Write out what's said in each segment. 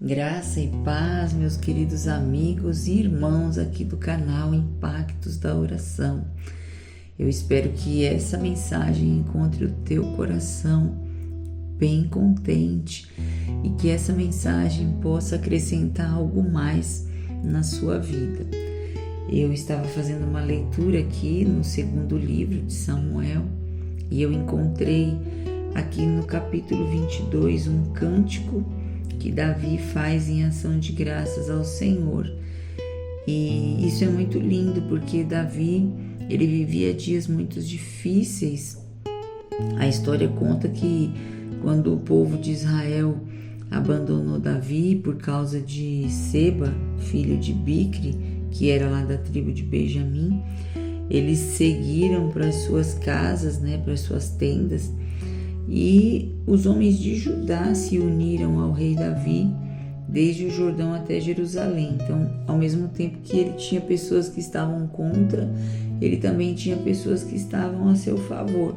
Graça e paz, meus queridos amigos e irmãos aqui do canal Impactos da Oração. Eu espero que essa mensagem encontre o teu coração bem contente e que essa mensagem possa acrescentar algo mais na sua vida. Eu estava fazendo uma leitura aqui no segundo livro de Samuel e eu encontrei aqui no capítulo 22 um cântico que Davi faz em ação de graças ao Senhor. E isso é muito lindo porque Davi, ele vivia dias muito difíceis. A história conta que quando o povo de Israel abandonou Davi por causa de Seba, filho de Bicri, que era lá da tribo de Benjamim, eles seguiram para as suas casas, para as suas tendas, e os homens de Judá se uniram ao rei Davi desde o Jordão até Jerusalém. Então, ao mesmo tempo que ele tinha pessoas que estavam contra, ele também tinha pessoas que estavam a seu favor.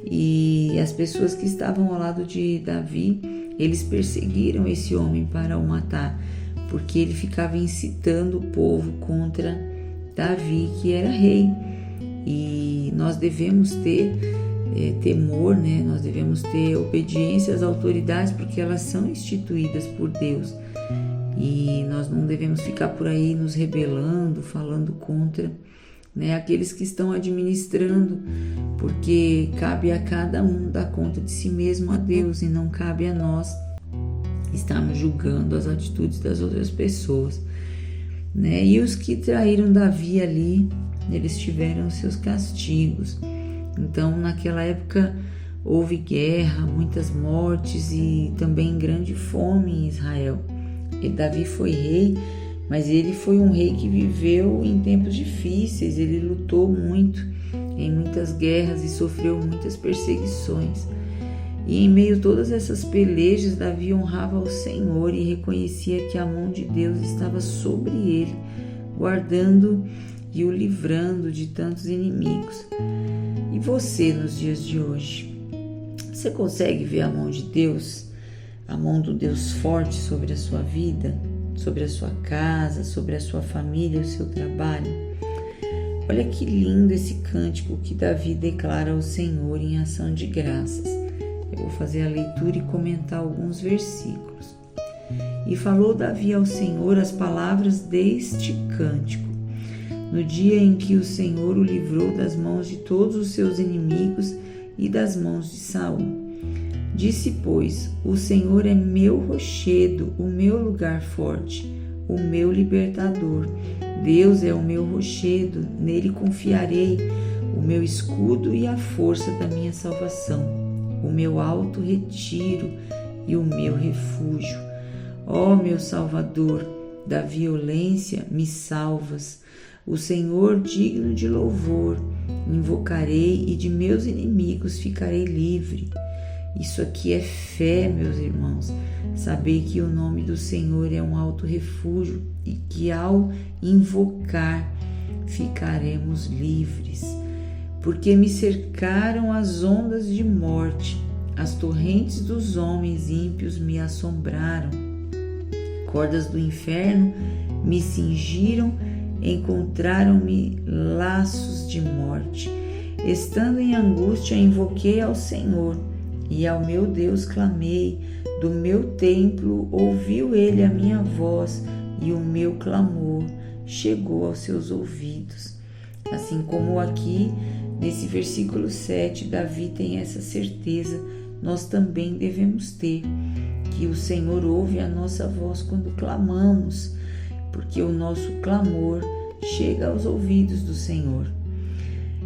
E as pessoas que estavam ao lado de Davi, eles perseguiram esse homem para o matar, porque ele ficava incitando o povo contra Davi, que era rei. E nós devemos ter temor, nós devemos ter obediência às autoridades, porque elas são instituídas por Deus. E nós não devemos ficar por aí nos rebelando, falando contra aqueles que estão administrando, porque cabe a cada um dar conta de si mesmo a Deus e não cabe a nós estarmos julgando as atitudes das outras pessoas. E os que traíram Davi ali, eles tiveram seus castigos. Então, naquela época, houve guerra, muitas mortes e também grande fome em Israel. E Davi foi rei, mas ele foi um rei que viveu em tempos difíceis. Ele lutou muito em muitas guerras e sofreu muitas perseguições. E em meio a todas essas pelejas, Davi honrava ao Senhor e reconhecia que a mão de Deus estava sobre ele, guardando e o livrando de tantos inimigos. E você nos dias de hoje? Você consegue ver a mão de Deus, a mão do Deus forte sobre a sua vida, sobre a sua casa, sobre a sua família, o seu trabalho? Olha que lindo esse cântico que Davi declara ao Senhor em ação de graças. Eu vou fazer a leitura e comentar alguns versículos. E falou Davi ao Senhor as palavras deste cântico, no dia em que o Senhor o livrou das mãos de todos os seus inimigos e das mãos de Saul. Disse, pois, o Senhor é meu rochedo, o meu lugar forte, o meu libertador. Deus é o meu rochedo, nele confiarei, o meu escudo e a força da minha salvação, o meu alto retiro e o meu refúgio. Ó meu Salvador, da violência me salvas. O Senhor digno de louvor, invocarei e de meus inimigos ficarei livre. Isso aqui é fé, meus irmãos. Saber que o nome do Senhor é um alto refúgio e que ao invocar ficaremos livres. Porque me cercaram as ondas de morte, as torrentes dos homens ímpios me assombraram. Cordas do inferno me cingiram, encontraram-me laços de morte. Estando em angústia, invoquei ao Senhor e ao meu Deus clamei. Do meu templo ouviu ele a minha voz e o meu clamor chegou aos seus ouvidos. Assim como aqui nesse versículo 7, Davi tem essa certeza, nós também devemos ter, que o Senhor ouve a nossa voz quando clamamos, porque o nosso clamor chega aos ouvidos do Senhor.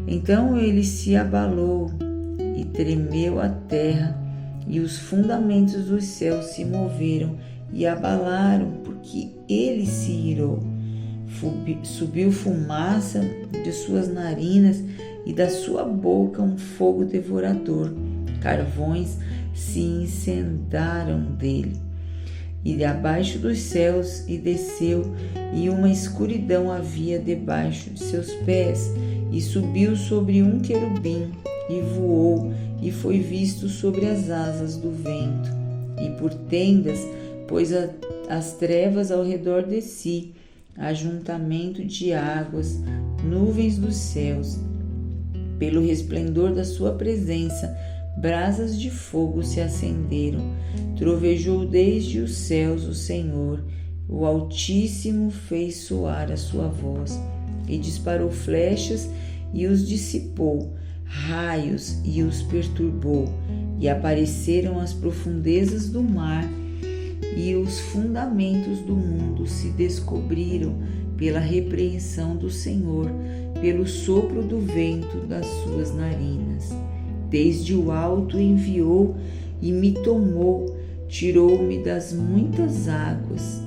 Então ele se abalou e tremeu a terra, e os fundamentos dos céus se moveram e abalaram, porque ele se irou. Subiu fumaça de suas narinas e da sua boca um fogo devorador. Carvões se incendaram dele. E abaixo dos céus e desceu, e uma escuridão havia debaixo de seus pés, e subiu sobre um querubim, e voou, e foi visto sobre as asas do vento, e por tendas pôs as trevas ao redor de si, ajuntamento de águas, nuvens dos céus. Pelo resplendor da sua presença, brasas de fogo se acenderam. Trovejou desde os céus o Senhor. O Altíssimo fez soar a sua voz e disparou flechas e os dissipou, raios e os perturbou. E apareceram as profundezas do mar e os fundamentos do mundo se descobriram pela repreensão do Senhor, pelo sopro do vento das suas narinas. Desde o alto enviou e me tomou, tirou-me das muitas águas.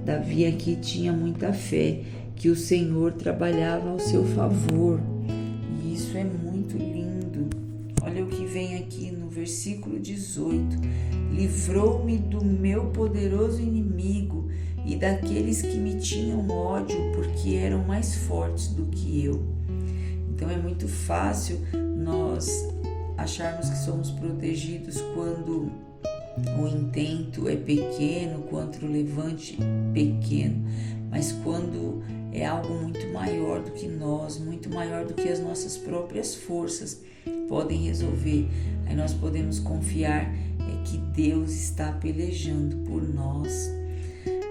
Davi aqui tinha muita fé que o Senhor trabalhava ao seu favor. E isso é muito lindo. Olha o que vem aqui no versículo 18. Livrou-me do meu poderoso inimigo e daqueles que me tinham ódio, porque eram mais fortes do que eu. Então é muito fácil nós acharmos que somos protegidos quando o intento é pequeno, quando o levante pequeno, mas quando é algo muito maior do que nós, muito maior do que as nossas próprias forças podem resolver, aí nós podemos confiar que Deus está pelejando por nós.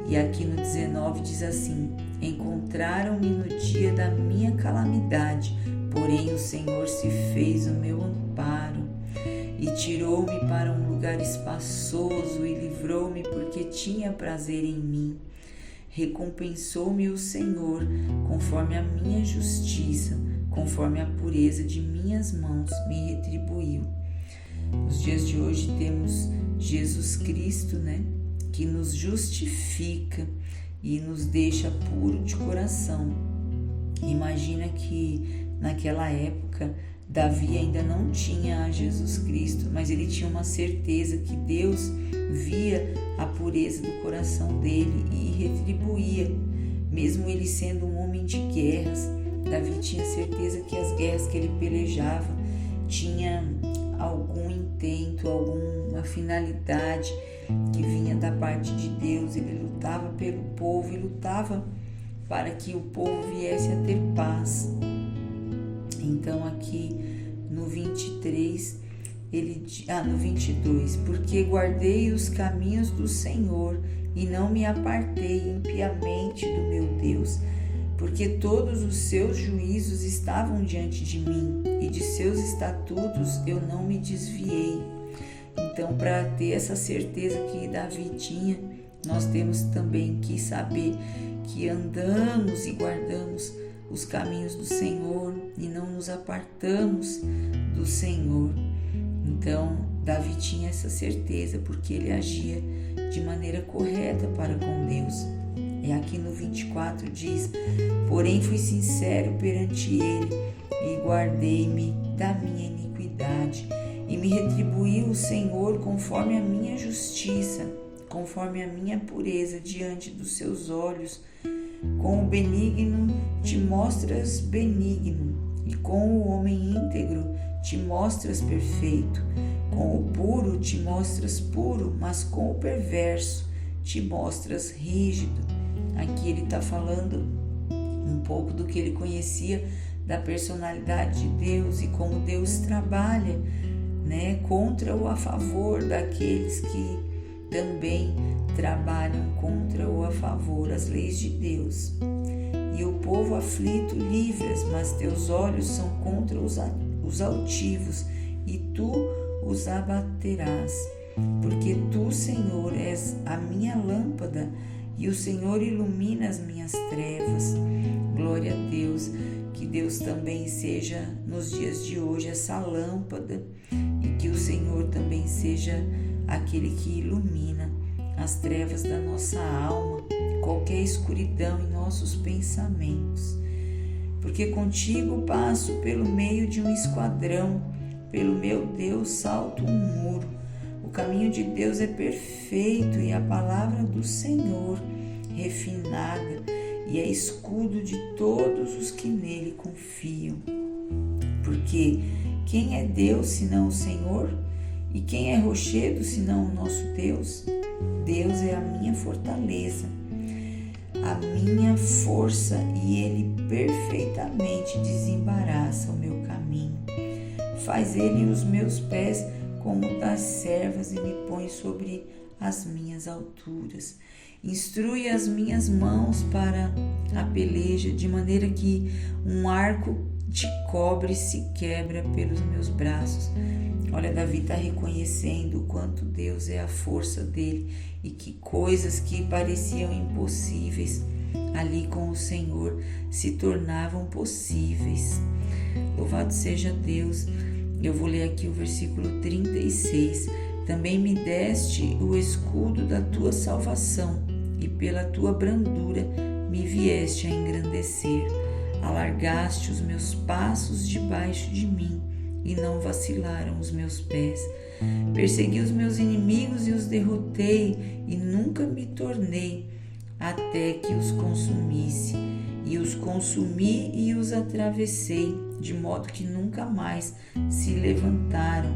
E aqui no 19 diz assim: encontraram-me no dia da minha calamidade, porém o Senhor se fez o meu amparo e tirou-me para um lugar espaçoso e livrou-me porque tinha prazer em mim. Recompensou-me o Senhor conforme a minha justiça, conforme a pureza de minhas mãos me retribuiu. Nos dias de hoje temos Jesus Cristo, que nos justifica e nos deixa puro de coração. Imagina que naquela época Davi ainda não tinha Jesus Cristo, mas ele tinha uma certeza que Deus via a pureza do coração dele e retribuía. Mesmo ele sendo um homem de guerras, Davi tinha certeza que as guerras que ele pelejava tinha algum intento, alguma finalidade que vinha da parte de Deus. Ele lutava pelo povo e lutava para que o povo viesse a ter paz. Então aqui no 23, no 22, porque guardei os caminhos do Senhor e não me apartei impiamente do meu Deus, porque todos os seus juízos estavam diante de mim e de seus estatutos eu não me desviei. Então, para ter essa certeza que Davi tinha, nós temos também que saber que andamos e guardamos os caminhos do Senhor e não nos apartamos do Senhor. Então, Davi tinha essa certeza porque ele agia de maneira correta para com Deus. E aqui no 24 diz: porém fui sincero perante ele e guardei-me da minha iniquidade e me retribuiu o Senhor conforme a minha justiça, conforme a minha pureza diante dos seus olhos. Com o benigno te mostras benigno, e com o homem íntegro te mostras perfeito. Com o puro te mostras puro, mas com o perverso te mostras rígido. Aqui ele está falando um pouco do que ele conhecia da personalidade de Deus e como Deus trabalha, contra ou a favor daqueles que também trabalham contra ou a favor as leis de Deus. E o povo aflito livras, mas teus olhos são contra os altivos, e tu os abaterás. Porque tu, Senhor, és a minha lâmpada, e o Senhor ilumina as minhas trevas. Glória a Deus, que Deus também seja nos dias de hoje essa lâmpada, e que o Senhor também seja aquele que ilumina as trevas da nossa alma, qualquer escuridão em nossos pensamentos. Porque contigo passo pelo meio de um esquadrão, pelo meu Deus salto um muro. O caminho de Deus é perfeito e a palavra do Senhor refinada, e é escudo de todos os que nele confiam. Porque quem é Deus senão o Senhor? E quem é rochedo senão o nosso Deus? Deus é a minha fortaleza, a minha força, e Ele perfeitamente desembaraça o meu caminho. Faz Ele os meus pés como das servas e me põe sobre as minhas alturas. Instrui as minhas mãos para a peleja, de maneira que um arco de cobre se quebra pelos meus braços. Olha, Davi está reconhecendo o quanto Deus é a força dele e que coisas que pareciam impossíveis ali com o Senhor se tornavam possíveis. Louvado seja Deus. Eu vou ler aqui o versículo 36. Também me deste o escudo da tua salvação e pela tua brandura me vieste a engrandecer. Alargaste os meus passos debaixo de mim e não vacilaram os meus pés. Persegui os meus inimigos e os derrotei e nunca me tornei até que os consumisse. E os consumi e os atravessei, de modo que nunca mais se levantaram,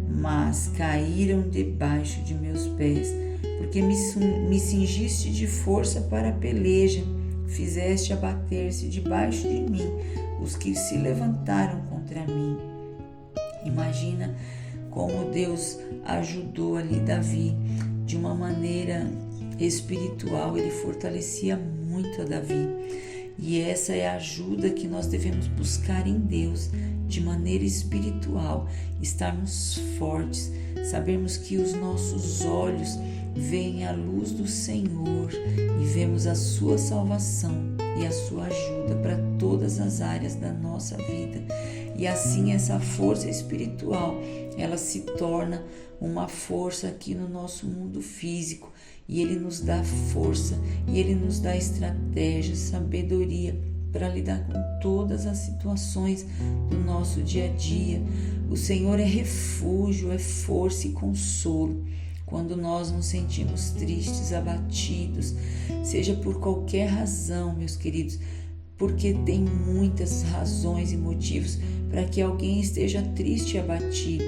mas caíram debaixo de meus pés, porque me cingiste de força para a peleja, fizeste abater-se debaixo de mim os que se levantaram contra mim. Imagina como Deus ajudou ali Davi de uma maneira espiritual. Ele fortalecia muito a Davi, e essa é a ajuda que nós devemos buscar em Deus de maneira espiritual, estarmos fortes, sabermos que os nossos olhos veem a luz do Senhor e vemos a sua salvação e a sua ajuda para todas as áreas da nossa vida. E assim essa força espiritual, ela se torna uma força aqui no nosso mundo físico, e Ele nos dá força, e Ele nos dá estratégia, sabedoria para lidar com todas as situações do nosso dia a dia. O Senhor é refúgio, é força e consolo. Quando nós nos sentimos tristes, abatidos, seja por qualquer razão, meus queridos, porque tem muitas razões e motivos para que alguém esteja triste e abatido.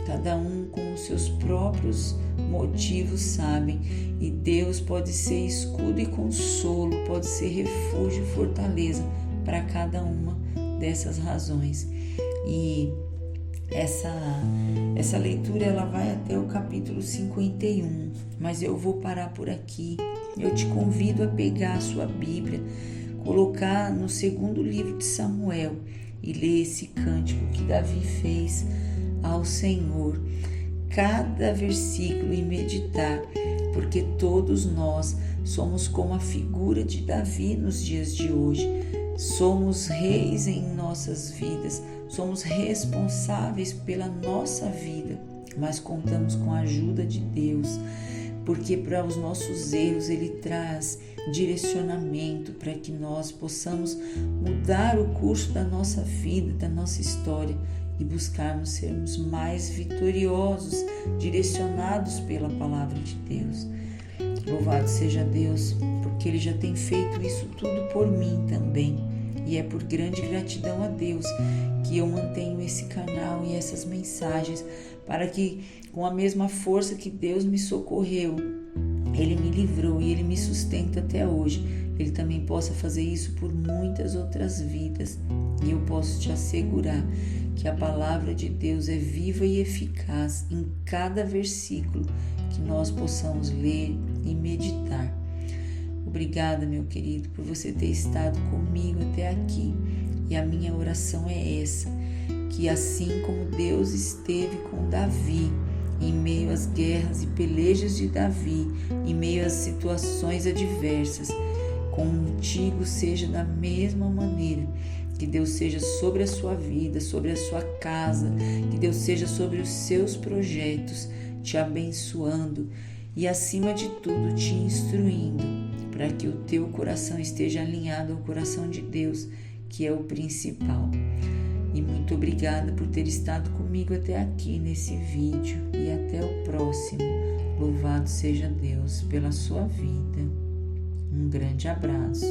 Cada um com os seus próprios motivos sabem, e Deus pode ser escudo e consolo, pode ser refúgio e fortaleza para cada uma dessas razões. E essa leitura ela vai até o capítulo 51, mas eu vou parar por aqui. Eu te convido a pegar a sua Bíblia, colocar no segundo livro de Samuel e ler esse cântico que Davi fez ao Senhor, cada versículo, e meditar, porque todos nós somos como a figura de Davi nos dias de hoje. Somos reis em nossas vidas, somos responsáveis pela nossa vida, mas contamos com a ajuda de Deus, porque para os nossos erros Ele traz direcionamento para que nós possamos mudar o curso da nossa vida, da nossa história, e buscarmos sermos mais vitoriosos, direcionados pela palavra de Deus. Louvado seja Deus, porque Ele já tem feito isso tudo por mim também, e é por grande gratidão a Deus que eu mantenho esse canal e essas mensagens, para que com a mesma força que Deus me socorreu, Ele me livrou e Ele me sustenta até hoje, Ele também possa fazer isso por muitas outras vidas. E eu posso te assegurar que a palavra de Deus é viva e eficaz em cada versículo que nós possamos ler e meditar. Obrigada, meu querido, por você ter estado comigo até aqui. E a minha oração é essa, que assim como Deus esteve com Davi, em meio às guerras e pelejas de Davi, em meio às situações adversas, contigo seja da mesma maneira. Que Deus seja sobre a sua vida, sobre a sua casa, que Deus seja sobre os seus projetos, te abençoando e, acima de tudo, te instruindo, para que o teu coração esteja alinhado ao coração de Deus, que é o principal. E muito obrigada por ter estado comigo até aqui nesse vídeo, e até o próximo. Louvado seja Deus pela sua vida. Um grande abraço.